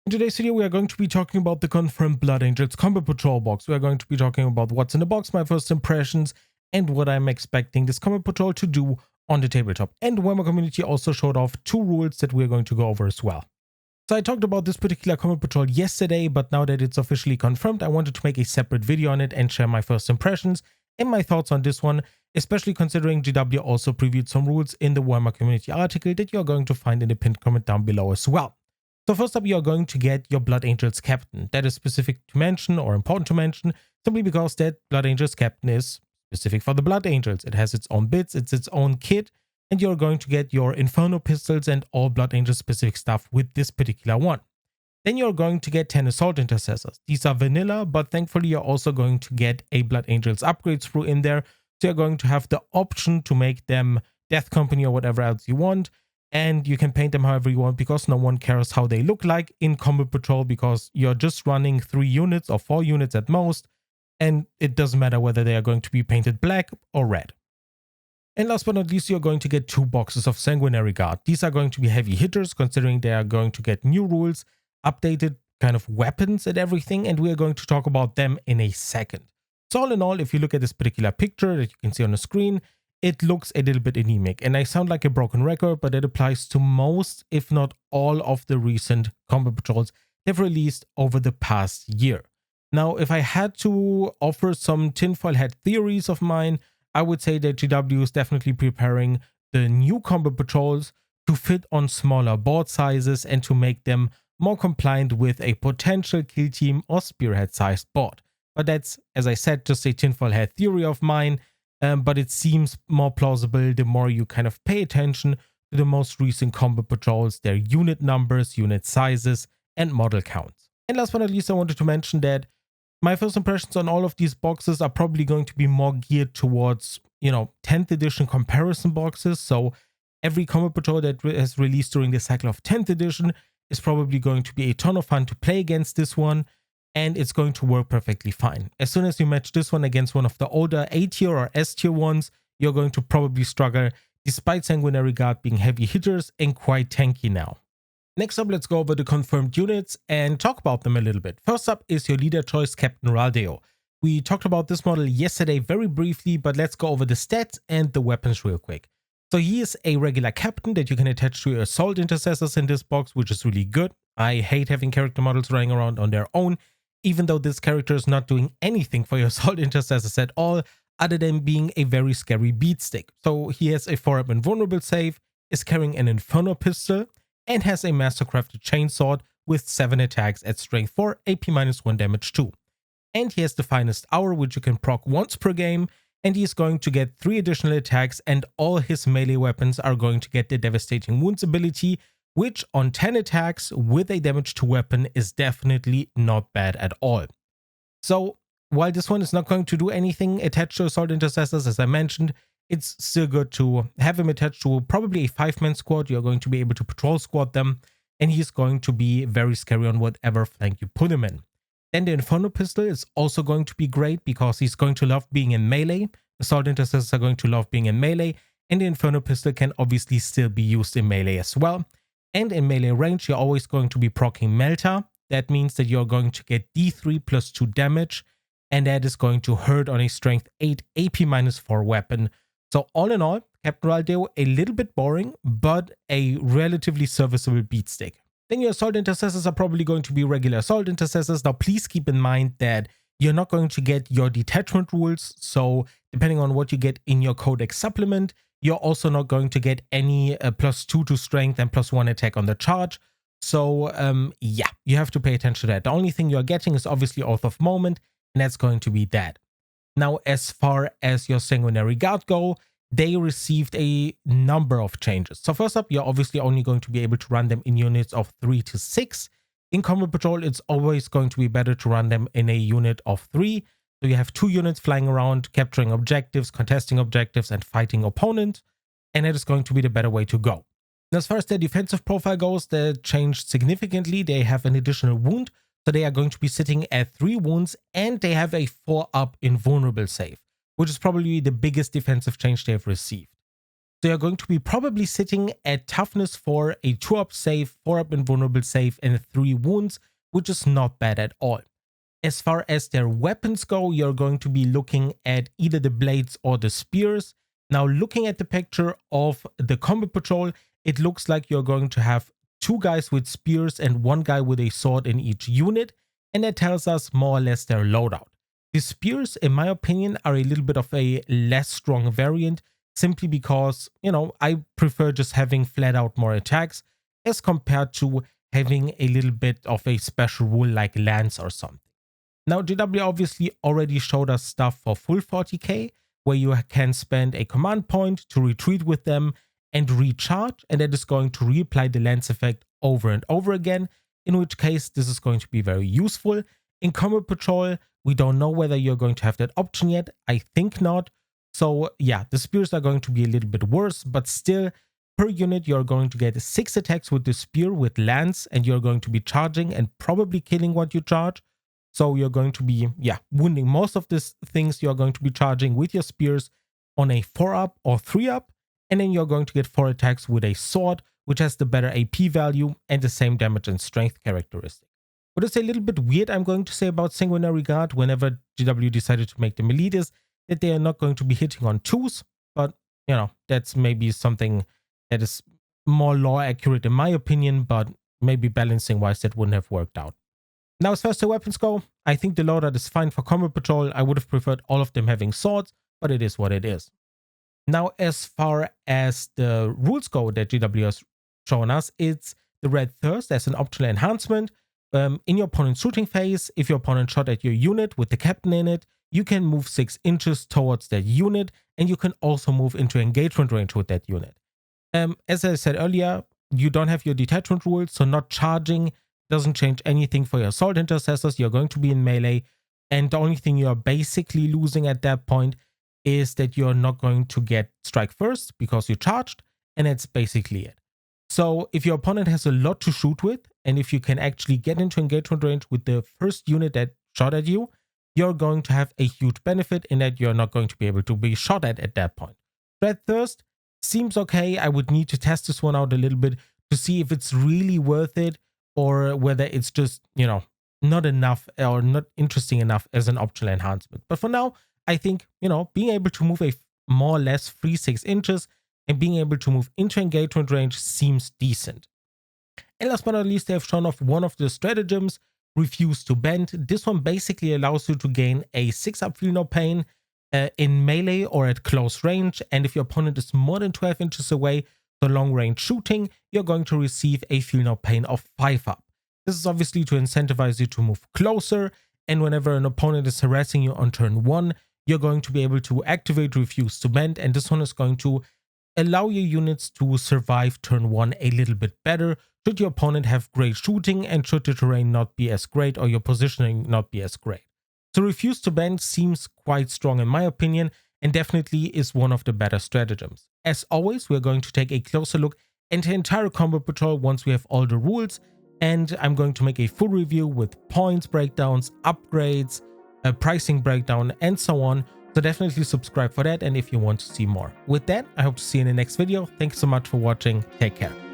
In today's video, we are going to be talking about the confirmed Blood Angels Combat Patrol box. We are going to be talking about what's in the box, my first impressions, and what I'm expecting this Combat Patrol to do on the tabletop. And where my community also showed off 2 rules that we're going to go over as well. So I talked about this particular Combat Patrol yesterday, but now that it's officially confirmed, I wanted to make a separate video on it and share my first impressions and my thoughts on this one, especially considering GW also previewed some rules in the Warhammer community article that you're going to find in the pinned comment down below as well. So first up, you're going to get your Blood Angels Captain. That is specific to mention or important to mention, simply because that Blood Angels Captain is specific for the Blood Angels. It has its own bits, it's its own kit, and you're going to get your Inferno pistols and all Blood Angel specific stuff with this particular one. Then you're going to get 10 Assault Intercessors. These are vanilla, but thankfully you're also going to get a Blood Angels upgrade sprue in there. So you're going to have the option to make them Death Company or whatever else you want. And you can paint them however you want because no one cares how they look like in Combat Patrol because you're just running 3 units or 4 units at most. And it doesn't matter whether they are going to be painted black or red. And last but not least, you're going to get 2 boxes of Sanguinary Guard. These are going to be heavy hitters considering they are going to get new rules, updated kind of weapons and everything. And we are going to talk about them in a second. So all in all, if you look at this particular picture that you can see on the screen, it looks a little bit anemic, and I sound like a broken record, but it applies to most, if not all, of the recent Combat Patrols they've released over the past year. Now, if I had to offer some tinfoil hat theories of mine, I would say that GW is definitely preparing the new Combat Patrols to fit on smaller board sizes and to make them more compliant with a potential kill team or spearhead sized board. But that's, as I said, just a tinfoil hat theory of mine. But it seems more plausible the more you kind of pay attention to the most recent Combat Patrols, their unit numbers, unit sizes, and model counts. And last but not least, I wanted to mention that my first impressions on all of these boxes are probably going to be more geared towards, 10th edition comparison boxes. So every Combat Patrol that has released during the cycle of 10th edition is probably going to be a ton of fun to play against this one. And it's going to work perfectly fine. As soon as you match this one against one of the older A tier or S tier ones, you're going to probably struggle, despite Sanguinary Guard being heavy hitters and quite tanky now. Next up, let's go over the confirmed units and talk about them a little bit. First up is your leader choice, Captain Raldeo. We talked about this model yesterday very briefly, but let's go over the stats and the weapons real quick. So he is a regular captain that you can attach to your Assault Intercessors in this box, which is really good. I hate having character models running around on their own, even though this character is not doing anything for your Assault Intercessors at all, other than being a very scary beatstick. So he has a 4-up invulnerable save, is carrying an Inferno pistol, and has a Mastercrafted Chainsword with 7 attacks at strength 4, AP-1 damage 2. And he has the Finest Hour, which you can proc once per game, and he is going to get 3 additional attacks, and all his melee weapons are going to get the Devastating Wounds ability, which on 10 attacks with a damage to weapon is definitely not bad at all. So while this one is not going to do anything attached to Assault Intercessors, as I mentioned, it's still good to have him attached to probably a 5-man squad. You're going to be able to patrol squad them, and he's going to be very scary on whatever flank you put him in. Then the Inferno pistol is also going to be great because he's going to love being in melee. Assault Intercessors are going to love being in melee, and the Inferno pistol can obviously still be used in melee as well. And in melee range, you're always going to be proccing Melta. That means that you're going to get D3 plus 2 damage, and that is going to hurt on a strength 8 AP-4 weapon. So all in all, Captain Raldeo, a little bit boring, but a relatively serviceable beatstick. Then your Assault Intercessors are probably going to be regular Assault Intercessors. Now please keep in mind that you're not going to get your detachment rules, so depending on what you get in your Codex supplement, you're also not going to get any +2 to strength and +1 attack on the charge. So yeah, you have to pay attention to that. The only thing you're getting is obviously Oath of Moment, and that's going to be that. Now, as far as your Sanguinary Guard go, they received a number of changes. So first up, you're obviously only going to be able to run them in units of 3 to 6. In Combat Patrol, it's always going to be better to run them in a unit of 3. So you have 2 units flying around, capturing objectives, contesting objectives, and fighting opponents. And that is going to be the better way to go. And as far as their defensive profile goes, they changed significantly. They have an additional wound. So they are going to be sitting at 3 wounds, and they have a 4-up invulnerable save, which is probably the biggest defensive change they have received. So you're going to be probably sitting at toughness 4, a 2-up save, 4-up invulnerable save, and 3 wounds, which is not bad at all. As far as their weapons go, you're going to be looking at either the blades or the spears. Now, looking at the picture of the combat patrol, it looks like you're going to have 2 guys with spears and 1 guy with a sword in each unit, and that tells us more or less their loadout. The spears, in my opinion, are a little bit of a less strong variant, simply because, I prefer just having flat out more attacks as compared to having a little bit of a special rule like lance or something. Now, GW obviously already showed us stuff for full 40k, where you can spend a command point to retreat with them and recharge, and that is going to reapply the lance effect over and over again, in which case this is going to be very useful. In Combat Patrol, we don't know whether you're going to have that option yet. I think not. So yeah, the spears are going to be a little bit worse, but still, per unit, you're going to get 6 attacks with the spear with lance, and you're going to be charging and probably killing what you charge. So you're going to be, wounding most of these things you're going to be charging with your spears on a 4-up or 3-up. And then you're going to get 4 attacks with a sword, which has the better AP value and the same damage and strength characteristic. What is a little bit weird, I'm going to say, about Sanguinary Guard whenever GW decided to make them elite is that they are not going to be hitting on 2s. But, that's maybe something that is more lore accurate in my opinion, but maybe balancing wise that wouldn't have worked out. Now, as far as the weapons go, I think the loadout is fine for Combat Patrol. I would have preferred all of them having swords, but it is what it is. Now, as far as the rules go that GW has shown us, it's the Red Thirst as an optional enhancement. In your opponent's shooting phase, if your opponent shot at your unit with the captain in it, you can move 6 inches towards that unit, and you can also move into engagement range with that unit. As I said earlier, you don't have your detachment rules, so not charging doesn't change anything for your assault intercessors. You're going to be in melee, and the only thing you're basically losing at that point is that you're not going to get strike first because you charged, and that's basically it. So if your opponent has a lot to shoot with, and if you can actually get into engagement range with the first unit that shot at you, you're going to have a huge benefit in that you're not going to be able to be shot at that point. Red Thirst seems okay. I would need to test this one out a little bit to see if it's really worth it, or whether it's just, not enough or not interesting enough as an optional enhancement. But for now, I think, being able to move a more or less free 6 inches and being able to move into engagement range seems decent. And last but not least, they have shown off one of the stratagems, Refuse to Bend. This one basically allows you to gain a 6-up Feel No Pain in melee or at close range. And if your opponent is more than 12 inches away, so long range shooting, you're going to receive a Feel No Pain of 5-up. This is obviously to incentivize you to move closer, and whenever an opponent is harassing you on turn 1, you're going to be able to activate Refuse to Bend, and this one is going to allow your units to survive turn 1 a little bit better, should your opponent have great shooting and should the terrain not be as great or your positioning not be as great. So Refuse to Bend seems quite strong in my opinion, and definitely is one of the better stratagems. As always, we're going to take a closer look at the entire Combat Patrol once we have all the rules, and I'm going to make a full review with points breakdowns, upgrades, a pricing breakdown, and so on. So definitely subscribe for that, and if you want to see more. With that, I hope to see you in the next video. Thanks so much for watching. Take care.